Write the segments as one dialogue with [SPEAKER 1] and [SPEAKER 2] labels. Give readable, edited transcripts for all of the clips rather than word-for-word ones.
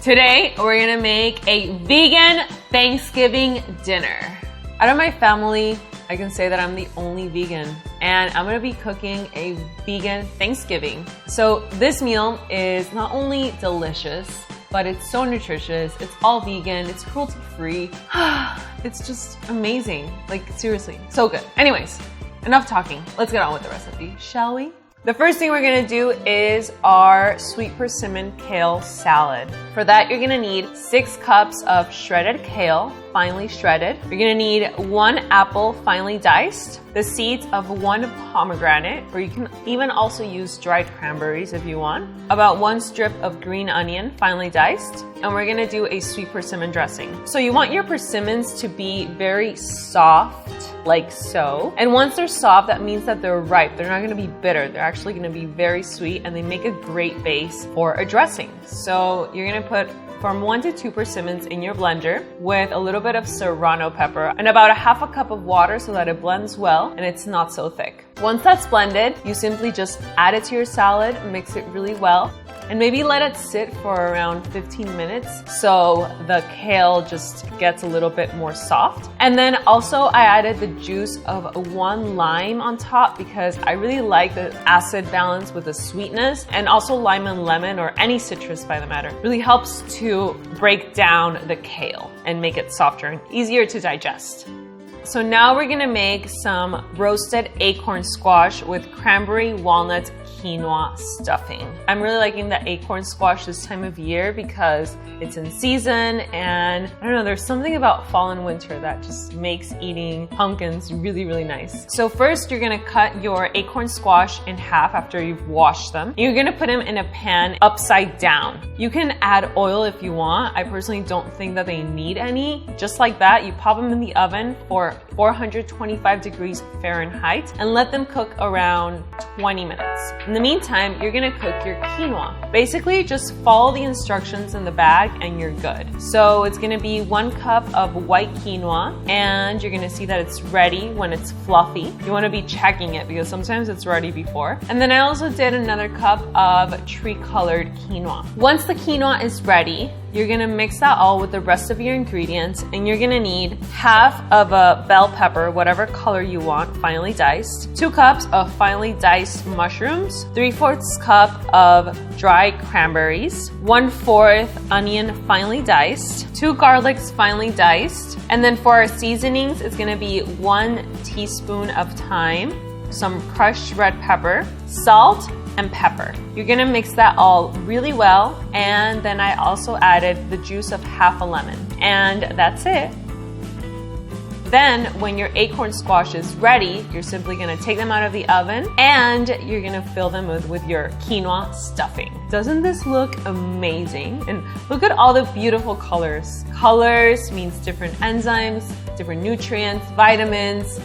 [SPEAKER 1] Today, we're gonna make a vegan Thanksgiving dinner. Out of my family, I can say that I'm the only vegan, and I'm gonna be cooking a vegan Thanksgiving. So this meal is not only delicious, but it's so nutritious. It's all vegan, it's cruelty-free. It's just amazing. Like, seriously, so good. Anyways, enough talking. Let's get on with the recipe, shall we? The first thing we're gonna do is our sweet persimmon kale salad. For that, you're gonna need 6 cups of shredded kale, finely shredded. You're gonna need 1 apple, finely diced, the seeds of 1 pomegranate, or you can even also use dried cranberries if you want, about 1 strip of green onion, finely diced, and we're gonna do a sweet persimmon dressing. So you want your persimmons to be very soft, like so. And once they're soft, that means that they're ripe. They're not gonna be bitter. They're actually gonna be very sweet, and they make a great base for a dressing. So you're gonna put from 1 to 2 persimmons in your blender with a little bit of serrano pepper and about 1/2 cup of water so that it blends well and it's not so thick. Once that's blended, you simply just add it to your salad, mix it really well, and maybe let it sit for around 15 minutes so the kale just gets a little bit more soft. And then also I added the juice of 1 lime on top because I really like the acid balance with the sweetness, and also lime and lemon, or any citrus by the matter, really helps to break down the kale and make it softer and easier to digest. So now we're gonna make some roasted acorn squash with cranberry, walnut, quinoa stuffing. I'm really liking the acorn squash this time of year because it's in season, and I don't know, there's something about fall and winter that just makes eating pumpkins really, really nice. So first you're gonna cut your acorn squash in half after you've washed them. You're gonna put them in a pan upside down. You can add oil if you want. I personally don't think that they need any. Just like that, you pop them in the oven for 425 degrees Fahrenheit and let them cook around 20 minutes. In the meantime, you're gonna cook your quinoa. Basically, just follow the instructions in the bag and you're good. So it's gonna be 1 cup of white quinoa, and you're gonna see that it's ready when it's fluffy. You wanna be checking it because sometimes it's ready before. And then I also did another cup of tree-colored quinoa. Once the quinoa is ready, you're gonna mix that all with the rest of your ingredients, and you're gonna need 1/2 of a bell pepper, whatever color you want, finely diced, 2 cups of finely diced mushrooms, 3/4 cup of dried cranberries, 1/4 onion finely diced, 2 garlics finely diced, and then for our seasonings, it's gonna be 1 teaspoon of thyme, some crushed red pepper, salt, and pepper. You're gonna mix that all really well, and then I also added the juice of 1/2 lemon, and that's it. Then when your acorn squash is ready, you're simply gonna take them out of the oven and you're gonna fill them with your quinoa stuffing. Doesn't this look amazing? And look at all the beautiful colors. Colors means different enzymes, different nutrients, vitamins.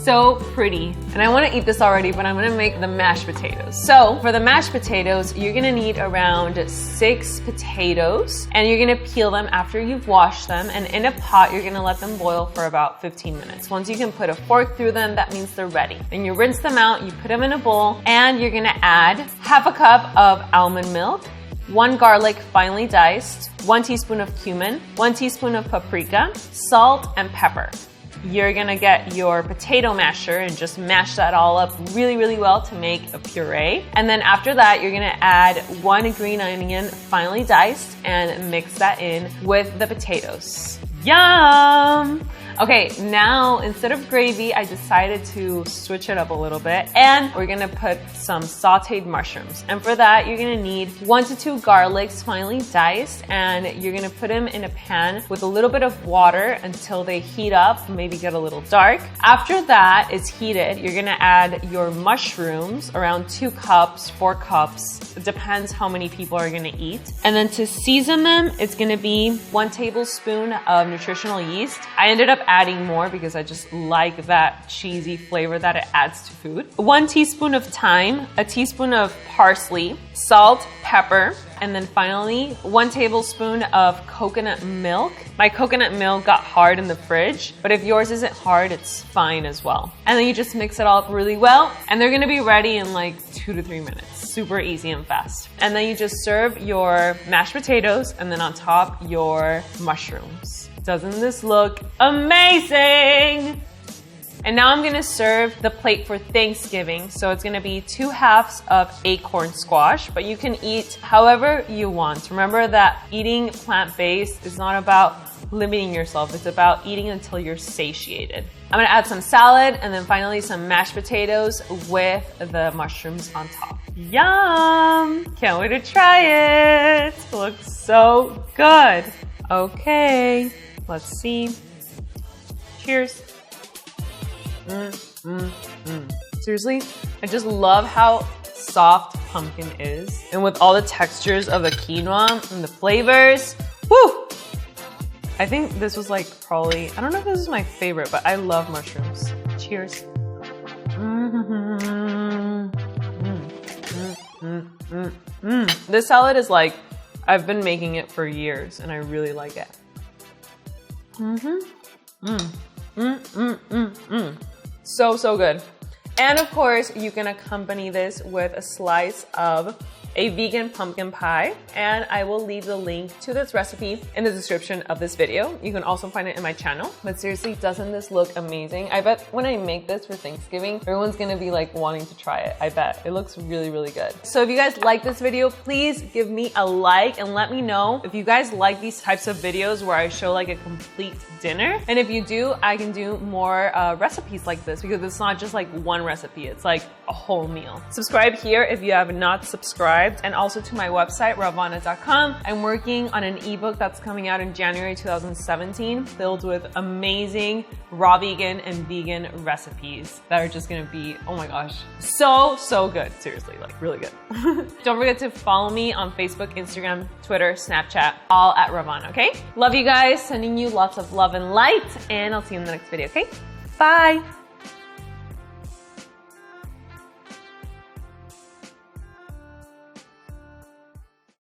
[SPEAKER 1] So pretty. And I wanna eat this already, but I'm gonna make the mashed potatoes. So for the mashed potatoes, you're gonna need around 6 potatoes, and you're gonna peel them after you've washed them, and in a pot, you're gonna let them boil for about 15 minutes. Once you can put a fork through them, that means they're ready. Then you rinse them out, you put them in a bowl, and you're gonna add 1/2 cup of almond milk, 1 garlic finely diced, 1 teaspoon of cumin, 1 teaspoon of paprika, salt, and pepper. You're gonna get your potato masher and just mash that all up really, really well to make a puree. And then after that, you're gonna add 1 green onion finely diced and mix that in with the potatoes. Yum! Okay, now instead of gravy, I decided to switch it up a little bit, and we're gonna put some sauteed mushrooms. And for that, you're gonna need 1 to 2 garlics finely diced, and you're gonna put them in a pan with a little bit of water until they heat up, maybe get a little dark. After that is heated, you're gonna add your mushrooms, around 2 cups, 4 cups. It depends how many people are gonna eat. And then to season them, it's gonna be 1 tablespoon of nutritional yeast. I ended up adding more because I just like that cheesy flavor that it adds to food. 1 teaspoon of thyme, a teaspoon of parsley, salt, pepper, and then finally 1 tablespoon of coconut milk. My coconut milk got hard in the fridge, but if yours isn't hard, it's fine as well. And then you just mix it all up really well, and they're gonna be ready in like 2 to 3 minutes. super easy and fast. And then you just serve your mashed potatoes and then on top your mushrooms. Doesn't this look amazing? And now I'm gonna serve the plate for Thanksgiving. So it's gonna be 2 halves of acorn squash, but you can eat however you want. Remember that eating plant-based is not about limiting yourself, it's about eating until you're satiated. I'm gonna add some salad and then finally some mashed potatoes with the mushrooms on top. Yum! Can't wait to try it. It looks so good. Okay, let's see. Cheers. Seriously, I just love how soft pumpkin is. And with all the textures of the quinoa and the flavors, woo! I think this was like probably, I don't know if this is my favorite, but I love mushrooms. Cheers. This salad is like, I've been making it for years and I really like it. So good. And of course, you can accompany this with a slice of a vegan pumpkin pie, and I will leave the link to this recipe in the description of this video. You can also find it in my channel. But seriously, doesn't this look amazing? I bet when I make this for Thanksgiving, everyone's gonna be like wanting to try it. I bet. It looks really, really good. So if you guys like this video, please give me a like and let me know if you guys like these types of videos where I show like a complete dinner. And if you do, I can do more recipes like this because it's not just like one recipe, it's like a whole meal. Subscribe here if you have not subscribed, and also to my website, ravana.com. I'm working on an ebook that's coming out in January 2017, filled with amazing raw vegan and vegan recipes that are just gonna be, oh my gosh, so good. Seriously, like really good. Don't forget to follow me on Facebook, Instagram, Twitter, Snapchat, all at Ravana, okay? Love you guys, sending you lots of love and light, and I'll see you in the next video, okay? Bye.